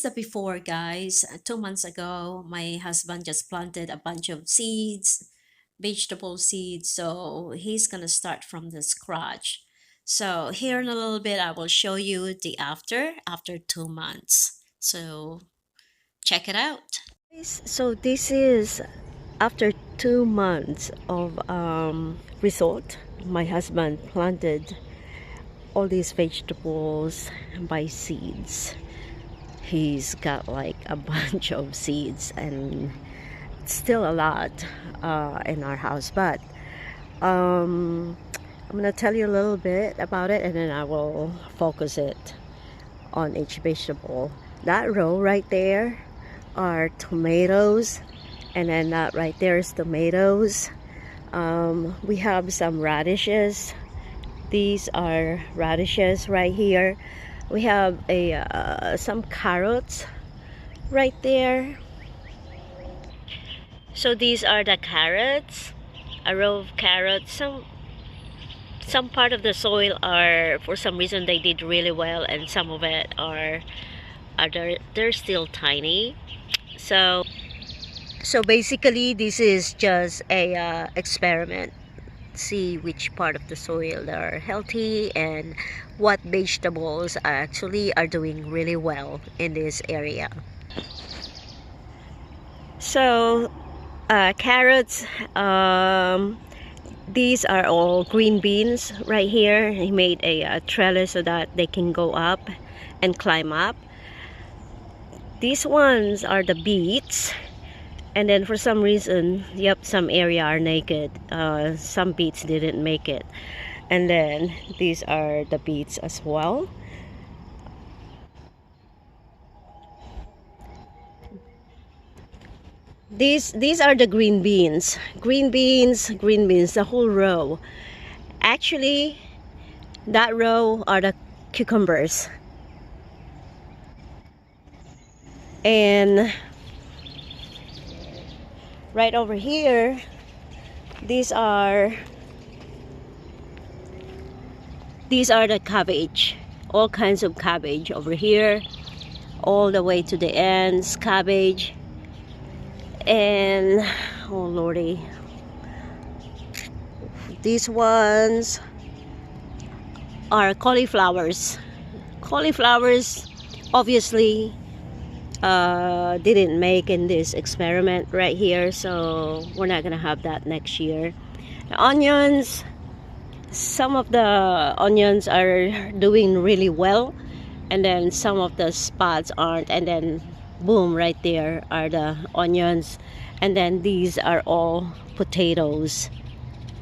the before, guys. 2 months ago, my husband just planted a bunch of seeds, vegetable seeds. So he's gonna start from the scratch. So here in a little bit, I will show you the after 2 months. So check it out. So this is after 2 months of result. My husband planted all these vegetables by seeds. He's got like a bunch of seeds and still a lot in our house, but I'm gonna tell you a little bit about it and then I will focus it on each vegetable. That row right there are tomatoes, and then that right there is tomatoes. We have some radishes. These are radishes right here. We have some carrots right there. So these are the carrots, a row of carrots. Some part of the soil are, for some reason, they did really well, and some of it are they're still tiny. So basically, this is just a experiment. See which part of the soil are healthy and what vegetables actually are doing really well in this area. So carrots, these are all green beans right here. He made a trellis so that they can go up and climb up. These ones are the beets. And then for some reason, yep, some area are naked. Some beets didn't make it. And then these are the beets as well. These are the green beans. Green beans, the whole row. Actually, that row are the cucumbers. And right over here, these are the cabbage. All kinds of cabbage over here, all the way to the ends, cabbage. And oh lordy, these ones are cauliflowers. Cauliflowers obviously didn't make in this experiment right here, so we're not gonna have that next year. The onions, some of the onions are doing really well, and then some of the spots aren't, and then boom, right there are the onions. And then these are all potatoes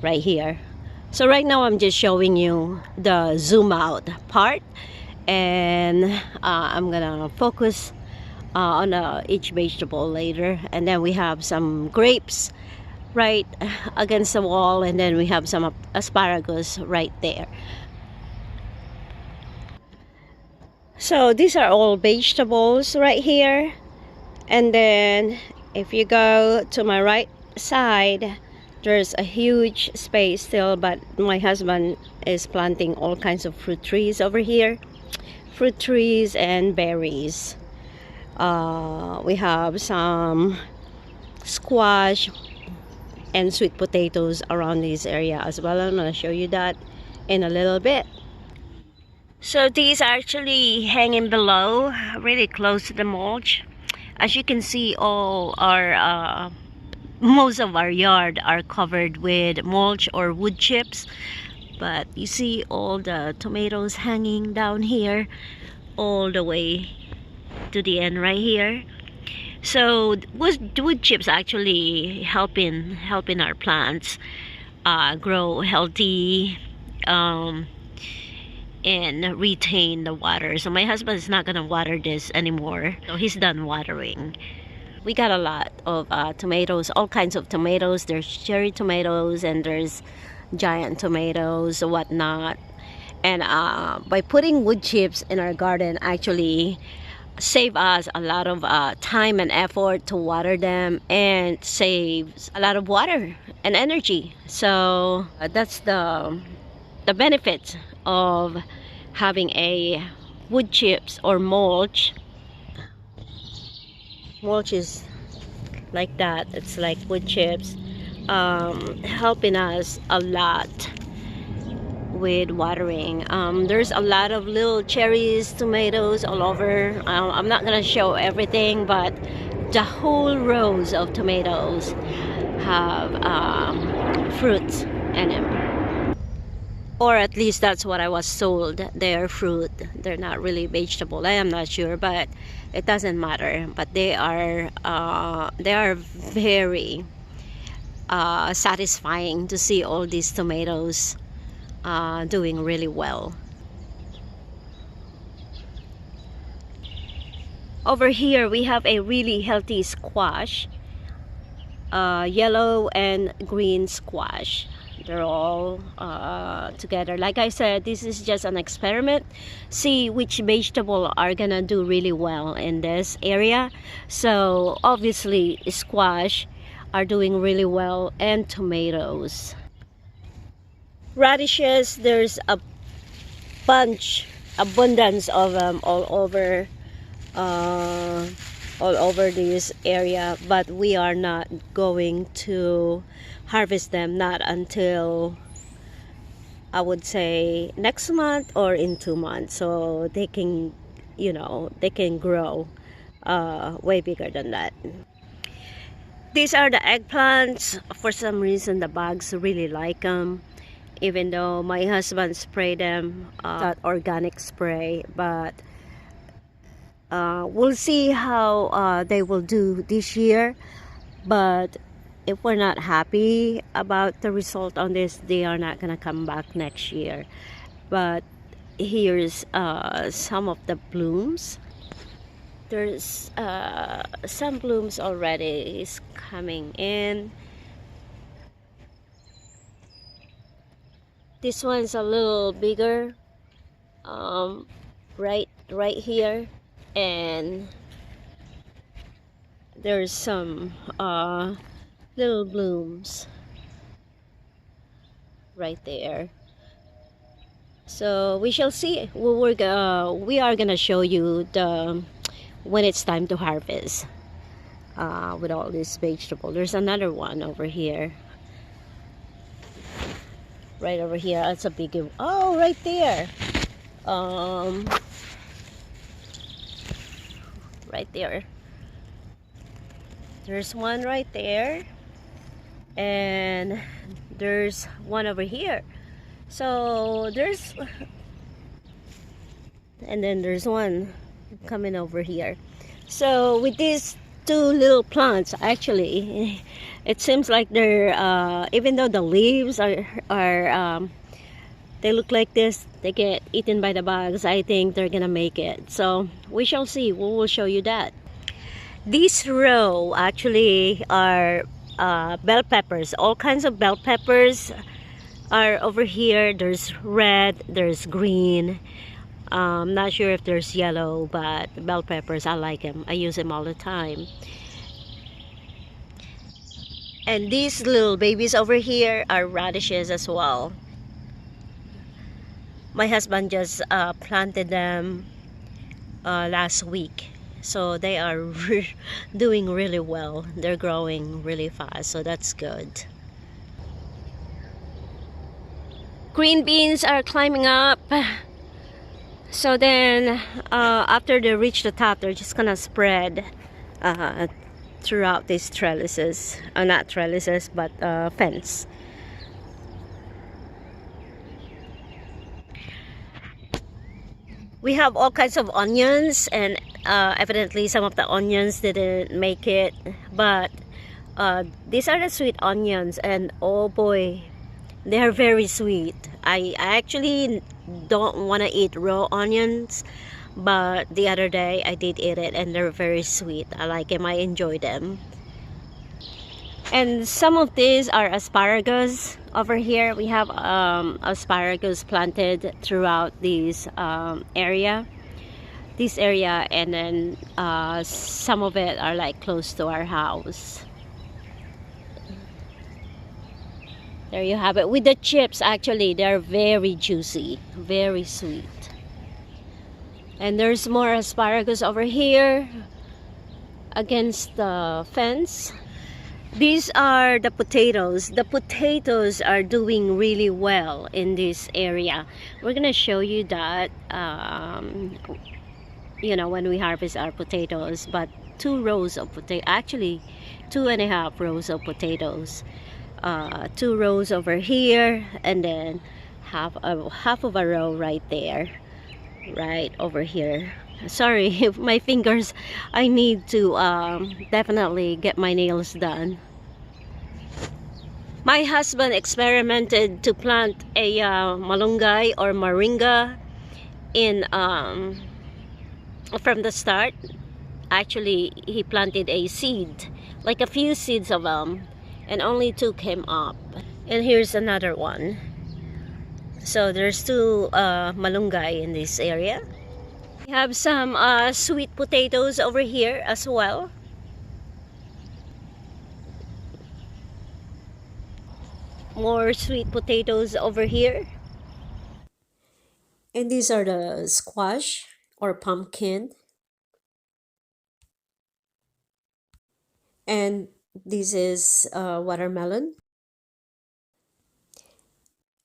right here. So right now I'm just showing you the zoom out part, and I'm gonna focus on each vegetable later. And then we have some grapes right against the wall, and then we have some asparagus right there. So these are all vegetables right here. And then if you go to my right side, there's a huge space still, but my husband is planting all kinds of fruit trees over here. Fruit trees and berries. We have some squash and sweet potatoes around this area as well. I'm going to show you that in a little bit. So these are actually hanging below, really close to the mulch. As you can see, all our most of our yard are covered with mulch or wood chips. But you see all the tomatoes hanging down here all the way to the end right here. So wood chips actually helping our plants grow healthy and retain the water. So my husband is not gonna water this anymore, so he's done watering. We got a lot of tomatoes, all kinds of tomatoes. There's cherry tomatoes and there's giant tomatoes, whatnot. And by putting wood chips in our garden actually save us a lot of time and effort to water them, and saves a lot of water and energy. So that's the benefit of having a wood chips or mulch mulch is like that. It's like wood chips, helping us a lot with watering. There's a lot of little cherries, tomatoes all over. I'm not gonna show everything, but the whole rows of tomatoes have fruits in them, or at least that's what I was told. They're fruit, they're not really vegetable. I am not sure, but it doesn't matter. But they are very satisfying to see all these tomatoes doing really well. Over here we have a really healthy squash, yellow and green squash. They're all together. Like I said, this is just an experiment. See which vegetable are gonna do really well in this area. So obviously squash are doing really well, and tomatoes. Radishes, there's a abundance of them all over this area, but we are not going to harvest them, not until I would say next month or in 2 months, so they can, you know, they can grow way bigger than that. These are the eggplants. For some reason the bugs really like them, even though my husband sprayed them that organic spray. But we'll see how they will do this year. But if we're not happy about the result on this, they are not gonna come back next year. But here's some of the blooms. There's some blooms already is coming in. This one's a little bigger, right here, and there's some little blooms right there. So we shall see. We are gonna show you the when it's time to harvest with all this vegetable. There's another one over here. Right over here. That's a big one. Oh, right there. Right there. There's one right there. And there's one over here. So there's, and then there's one coming over here. So with these two little plants, actually, it seems like they're even though the leaves are they look like this, they get eaten by the bugs. I think they're gonna make it. So we shall see. We will show you that. These row actually are bell peppers. All kinds of bell peppers are over here. There's red, there's green. Not sure if there's yellow, but bell peppers, I like them. I use them all the time. And these little babies over here are radishes as well. My husband just planted them last week. So they are doing really well. They're growing really fast, so that's good. Green beans are climbing up. So then after they reach the top, they're just gonna spread throughout these trellises, not trellises, but fence. We have all kinds of onions, and evidently some of the onions didn't make it, but these are the sweet onions, and oh boy, they are very sweet. I actually don't want to eat raw onions, but the other day I did eat it, and they're very sweet. I like them. I enjoy them. And some of these are asparagus. Over here we have asparagus planted throughout this area, and then some of it are like close to our house. There you have it. With the chips, actually, they're very juicy, very sweet. And there's more asparagus over here. against the fence. These are the potatoes. The potatoes are doing really well in this area. We're gonna show you that when we harvest our potatoes. But 2 rows of potato, actually 2.5 rows of potatoes. 2 rows over here, and then half of a row right there, right over here. Sorry if my fingers, I need to definitely get my nails done. My husband experimented to plant a malunggay or moringa in from the start. Actually, he planted a seed, like a few seeds of them, and only 2 came up. And here's another one. So there's 2 malunggay in this area. We have some sweet potatoes over here as well. More sweet potatoes over here. And these are the squash or pumpkin. And this is watermelon.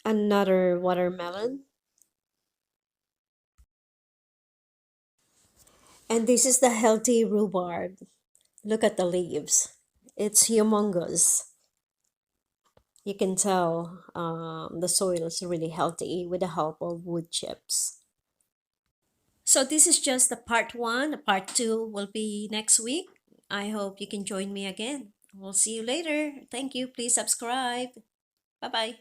Another watermelon. And this is the healthy rhubarb. Look at the leaves. It's humongous. You can tell the soil is really healthy with the help of wood chips. So this is just the part 1. The part 2 will be next week. I hope you can join me again. We'll see you later. Thank you. Please subscribe. Bye-bye.